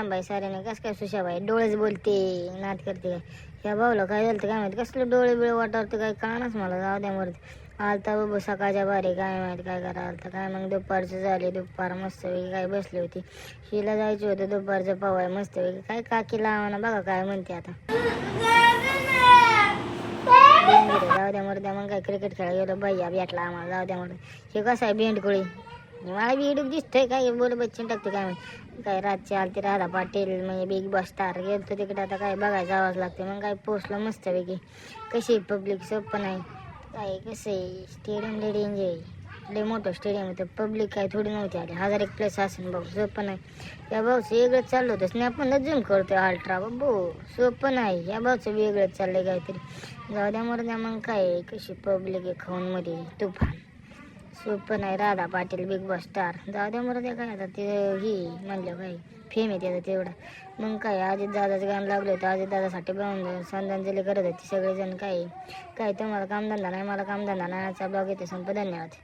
बाई साऱ्याने कसं काय सुशाबाई डोळेच बोलते नाद करते या भाऊला काय झालं काय माहिती कसलं डोळे बिळे वाटावरते काय कळणाच मला जाऊ द्या वरती आलता बाबा सकाळच्या बारी काय माहिती काय करा आलता काय मग दुपारचं झाले दुपार मस्त वेगळी काय बसली होती हिला जायचं होतं दुपारचं पवाय मस्त वेगळी काय काकी लावा बघा काय म्हणते आता जाऊ द्या मरद्या मग काय क्रिकेट खेळा गेलो भैया भेटला आम्हाला जाऊ द्या मरद्या हे कसं आहे भेंडकुळी मला बी इडूक दिसतंय काय बोल बच्चन टाकते काय माहिती काय रातची आलती राधा पाटील म्हणजे बिग बॉस स्टार गेलो तिकडे आता काय बघायला जावंच लागते मग काय पोचलं मस्त वेगळी कशी पब्लिक सोपं नाही काय कसं आहे स्टेडियम लय एन्जॉय लय मोठं स्टेडियम होतं पब्लिक काय थोडी नव्हती आली 1001+ असेल भाऊ सोपं नाही या भाऊचं वेगळंच चाललं होतं स्नॅप पण झूम करतोय अल्ट्रा बाबू सोपं नाही या भाऊचं वेगळंच चाललंय काहीतरी जाऊ द्या मरू द्या मग काय कशी पब्लिक आहे खाऊनमध्ये तुफान सोपं नाही Radha Patil big boss star जाऊ द्या मरू द्या काय आता ते ही म्हणलं काय फेम आहे त्याचं तेवढा मग काय अजित दादाचं गाणं लागलं होतं अजित दादासाठी बनवून श्रद्धांजली करत होती सगळेजण काय काय तुम्हाला कामधंदा नाही मला कामधंदा नाही आजचा ब्लॉग येते संप धन्यवाद.